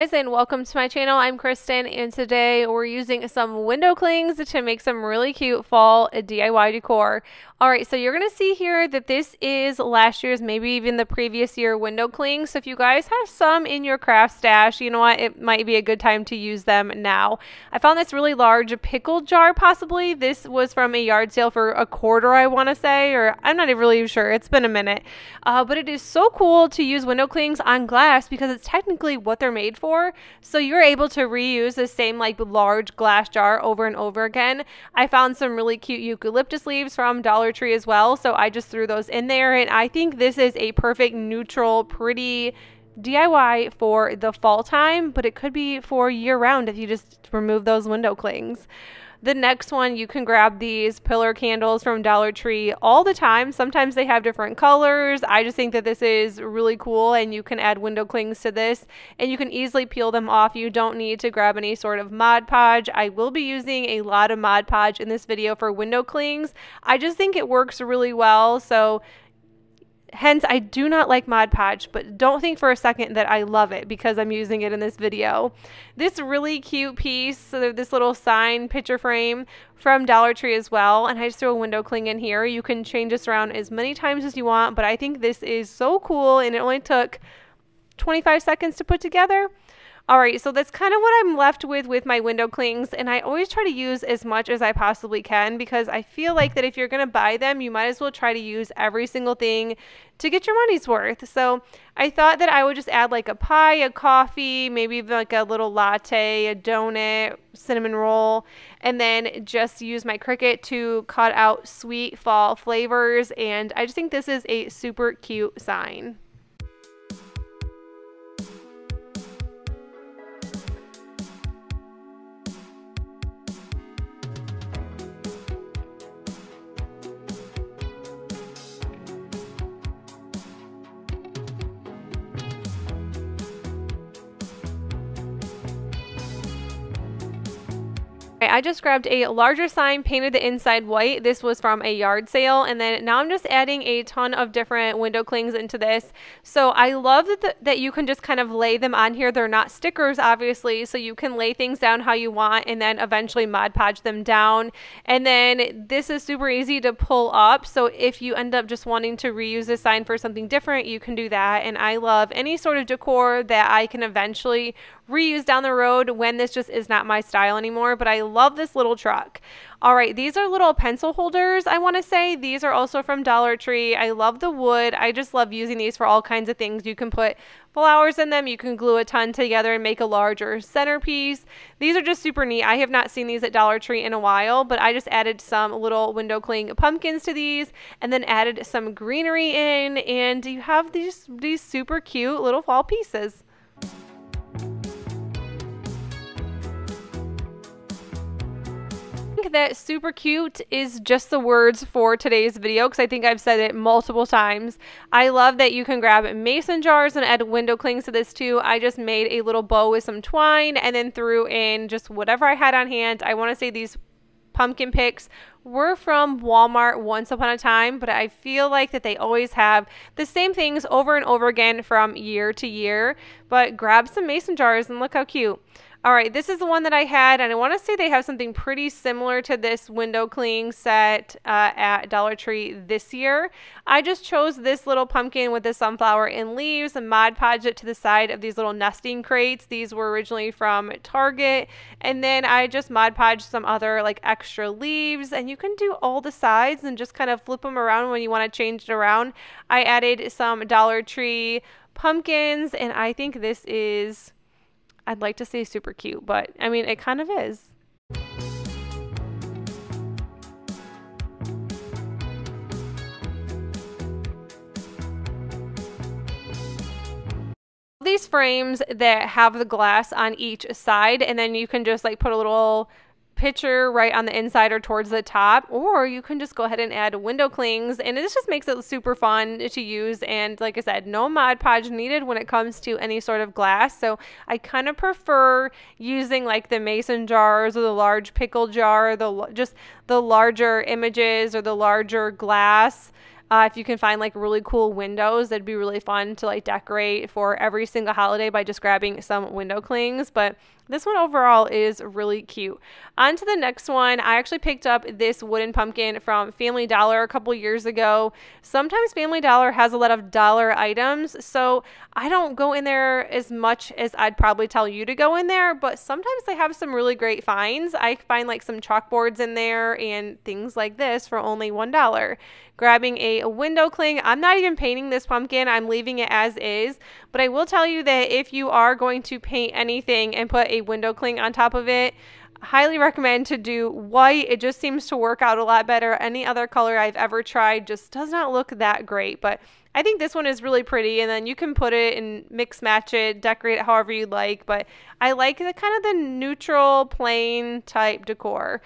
Guys, and welcome to my channel. I'm Kristen, and today we're using some window clings to make some really cute fall DIY decor. Alright, so you're going to see here that this is last year's, maybe even the previous year window clings. So if you guys have some in your craft stash, you know what, it might be a good time to use them now. I found this really large pickle jar possibly. This was from a yard sale for $1.25, I want to say, or I'm not even really sure. It's been a minute. But it is so cool to use window clings on glass because it's technically what they're made for. So you're able to reuse the same like large glass jar over and over again. I found some really cute eucalyptus leaves from Dollar Tree as well, so I just threw those in there, and I think this is a perfect neutral pretty DIY for the fall time, but it could be for year round if you just remove those window clings. The next one, you can grab these pillar candles from Dollar Tree all the time. Sometimes they have different colors. I just think that this is really cool, and you can add window clings to this and you can easily peel them off. You don't need to grab any sort of Mod Podge. I will be using a lot of Mod Podge in this video for window clings. I just think it works really well, so hence, I do not like Mod Podge, but don't think for a second that I love it because I'm using it in this video. This really cute piece, so this little sign picture frame from Dollar Tree as well, and I just threw a window cling in here. You can change this around as many times as you want, but I think this is so cool, and it only took 25 seconds to put together. Alright, so that's kind of what I'm left with my window clings, and I always try to use as much as I possibly can because I feel like that if you're going to buy them, you might as well try to use every single thing to get your money's worth. So I thought that I would just add like a pie, a coffee, maybe even like a little latte, a donut, cinnamon roll, and then just use my Cricut to cut out sweet fall flavors, and I just think this is a super cute sign. I just grabbed a larger sign, painted the inside white. This was from a yard sale, and then now I'm just adding a ton of different window clings into this. So I love that you can just kind of lay them on here. They're not stickers, obviously, so you can lay things down how you want and then eventually Mod Podge them down. And then this is super easy to pull up, so if you end up just wanting to reuse this sign for something different, you can do that. And I love any sort of decor that I can eventually reuse down the road when this just is not my style anymore. But I love this little truck. All right, these are little pencil holders, I want to say. These are also from Dollar Tree. I love the wood. I just love using these for all kinds of things. You can put flowers in them. You can glue a ton together and make a larger centerpiece. These are just super neat. I have not seen these at Dollar Tree in a while, but I just added some little window cling pumpkins to these and then added some greenery in, and you have these super cute little fall pieces. That super cute is just the words for today's video because I think I've said it multiple times. I love that you can grab mason jars and add window clings to this too. I just made a little bow with some twine and then threw in just whatever I had on hand. I want to say these pumpkin picks were from Walmart once upon a time, but I feel like that they always have the same things over and over again from year to year. But grab some mason jars and look how cute. Alright, this is the one that I had, and I want to say they have something pretty similar to this window cling set at Dollar Tree this year. I just chose this little pumpkin with the sunflower and leaves and Mod Podged it to the side of these little nesting crates. These were originally from Target, and then I just Mod Podged some other like extra leaves, and you can do all the sides and just kind of flip them around when you want to change it around. I added some Dollar Tree pumpkins, and I think this is, I'd like to say super cute, but I mean, it kind of is. These frames that have the glass on each side, and then you can just like put a little picture right on the inside or towards the top, or you can just go ahead and add window clings, and this just makes it super fun to use. And like I said, no Mod Podge needed when it comes to any sort of glass, so I kind of prefer using like the mason jars or the large pickle jar, just the larger images or the larger glass If you can find like really cool windows, that'd be really fun to like decorate for every single holiday by just grabbing some window clings. But this one overall is really cute. On to the next one. I actually picked up this wooden pumpkin from Family Dollar a couple years ago. Sometimes Family Dollar has a lot of dollar items, so I don't go in there as much as I'd probably tell you to go in there, but sometimes they have some really great finds. I find like some chalkboards in there and things like this for only $1. Grabbing a window cling. I'm not even painting this pumpkin. I'm leaving it as is, but I will tell you that if you are going to paint anything and put a window cling on top of it, highly recommend to do white. It just seems to work out a lot better. Any other color I've ever tried just does not look that great, but I think this one is really pretty, and then you can put it and mix match it, decorate it however you'd like, but I like the kind of the neutral plain type decor.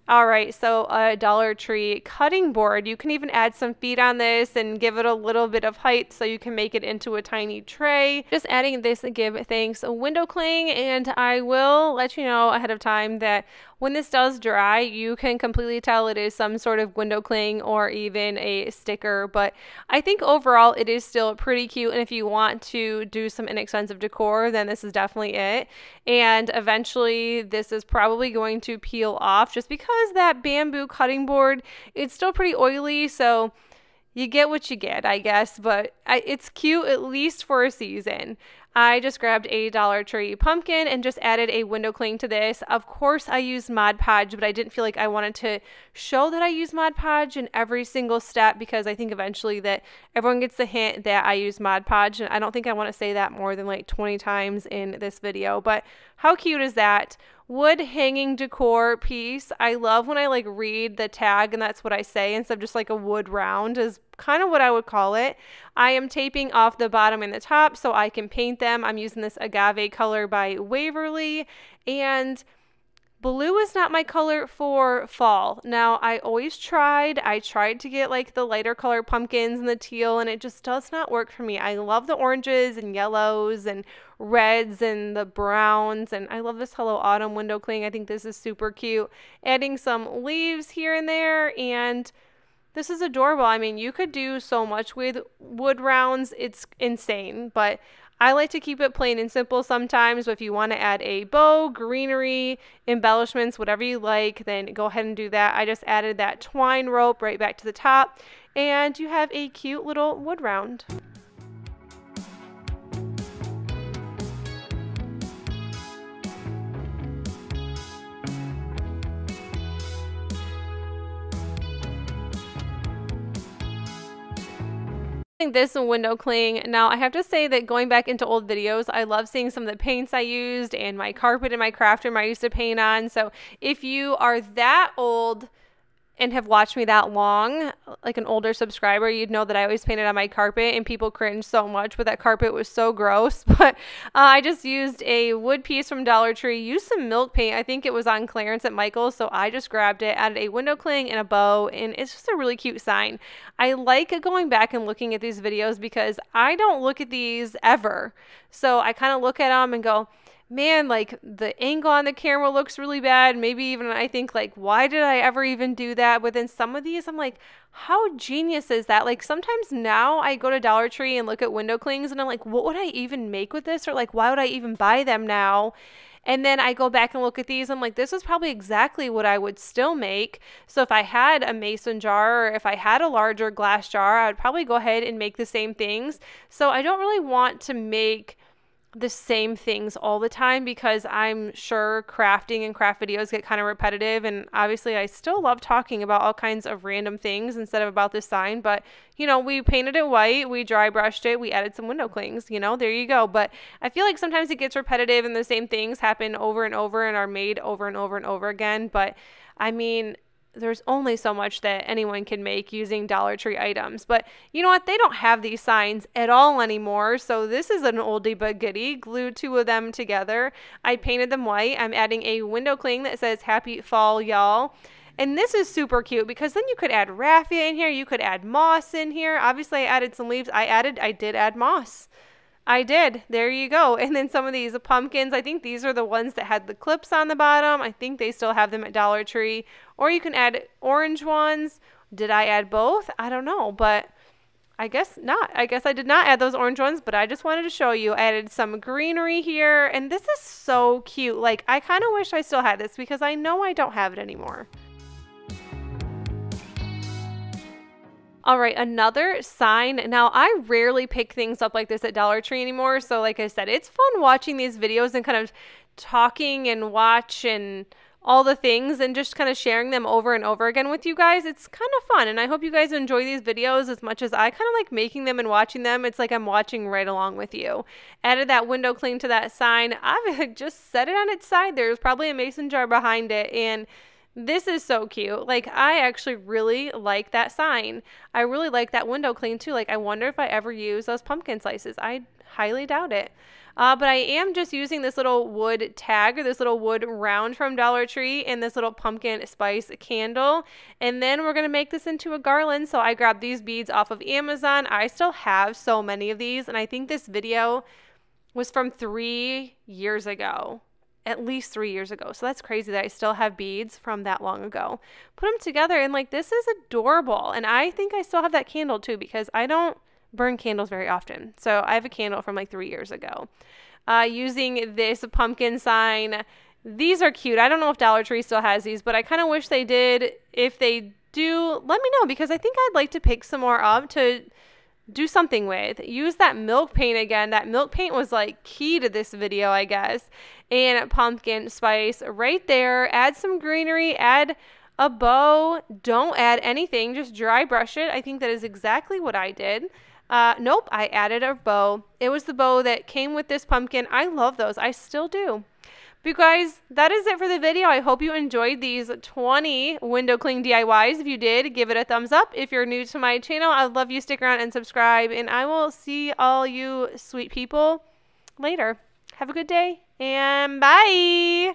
All right, so a Dollar Tree cutting board. You can even add some feet on this and give it a little bit of height so you can make it into a tiny tray. Just adding this Give Thanks a window cling, and I will let you know ahead of time that when this does dry, you can completely tell it is some sort of window cling or even a sticker, but I think overall it is still pretty cute, and if you want to do some inexpensive decor, then this is definitely it. And eventually this is probably going to peel off just because that bamboo cutting board, it's still pretty oily, so you get what you get, I guess, but it's cute at least for a season. I just grabbed a Dollar Tree pumpkin and just added a window cling to this. Of course, I used Mod Podge, but I didn't feel like I wanted to show that I use Mod Podge in every single step because I think eventually that everyone gets the hint that I use Mod Podge, and I don't think I want to say that more than like 20 times in this video. But how cute is that? Wood hanging decor piece. I love when I like read the tag and that's what I say instead of just like a wood round is kind of what I would call it. I am taping off the bottom and the top so I can paint them. I'm using this agave color by Waverly, and blue is not my color for fall. Now, I tried to get like the lighter color pumpkins and the teal, and it just does not work for me. I love the oranges and yellows and reds and the browns, and I love this Hello Autumn window cling. I think this is super cute. Adding some leaves here and there, and this is adorable. I mean, you could do so much with wood rounds. It's insane, but I like to keep it plain and simple sometimes, but if you want to add a bow, greenery, embellishments, whatever you like, then go ahead and do that. I just added that twine rope right back to the top, and you have a cute little wood round. This window cling. Now I have to say that going back into old videos, I love seeing some of the paints I used and my carpet and my craft room I used to paint on. So if you are that old and have watched me that long, like an older subscriber, you'd know that I always painted on my carpet, and people cringe so much, but that carpet was so gross. But I just used a wood piece from Dollar Tree, used some milk paint. I think it was on clearance at Michael's, so I just grabbed it, added a window cling and a bow, and it's just a really cute sign. I like going back and looking at these videos because I don't look at these ever. So I kind of look at them and go, man, like the angle on the camera looks really bad. Maybe even I think like, why did I ever even do that? But then some of these, I'm like, how genius is that? Like sometimes now I go to Dollar Tree and look at window clings and I'm like, what would I even make with this? Or like, why would I even buy them now? And then I go back and look at these. I'm like, this is probably exactly what I would still make. So if I had a mason jar, or if I had a larger glass jar, I would probably go ahead and make the same things. So I don't really want to make the same things all the time because I'm sure crafting and craft videos get kind of repetitive, and obviously I still love talking about all kinds of random things instead of about this sign. But you know, we painted it white, we dry brushed it, we added some window clings, you know, there you go. But I feel like sometimes it gets repetitive and the same things happen over and over and are made over and over and over again. But I mean, there's only so much that anyone can make using Dollar Tree items. But you know what? They don't have these signs at all anymore. So this is an oldie but goodie. Glued two of them together. I painted them white. I'm adding a window cling that says Happy Fall, y'all. And this is super cute because then you could add raffia in here. You could add moss in here. Obviously, I added some leaves. I did add moss. I did. There you go. And then some of these pumpkins, I think these are the ones that had the clips on the bottom. I think they still have them at Dollar Tree. Or you can add orange ones. Did I add both? I don't know, but I guess not. I guess I did not add those orange ones, but I just wanted to show you. I added some greenery here, and this is so cute. Like, I kind of wish I still had this because I know I don't have it anymore. All right, another sign. Now, I rarely pick things up like this at Dollar Tree anymore. So like I said, it's fun watching these videos and kind of talking and watch and all the things and just kind of sharing them over and over again with you guys. It's kind of fun, and I hope you guys enjoy these videos as much as I kind of like making them and watching them. It's like I'm watching right along with you. Added that window cling to that sign. I've just set it on its side. There's probably a mason jar behind it, and this is so cute. Like, I actually really like that sign. I really like that window cling too. Like, I wonder if I ever use those pumpkin slices. I highly doubt it. But I am just using this little wood tag, or this little wood round from Dollar Tree, and this little pumpkin spice candle. And then we're going to make this into a garland. So I grabbed these beads off of Amazon. I still have so many of these, and I think this video was from 3 years ago. At least 3 years ago. So that's crazy that I still have beads from that long ago. Put them together, and like, this is adorable. And I think I still have that candle too, because I don't burn candles very often. So I have a candle from like 3 years ago. Using this pumpkin sign. These are cute. I don't know if Dollar Tree still has these, but I kind of wish they did. If they do, let me know, because I think I'd like to pick some more up to do something with. Use that milk paint again. That milk paint was like key to this video, I guess. And pumpkin spice right there. Add some greenery. Add a bow. Don't add anything. Just dry brush it. I think that is exactly what I did. Nope, I added a bow. It was the bow that came with this pumpkin. I love those. I still do. But you guys, that is it for the video. I hope you enjoyed these 20 window cling DIYs. If you did, give it a thumbs up. If you're new to my channel, I'd love you to stick around and subscribe. And I will see all you sweet people later. Have a good day, and bye!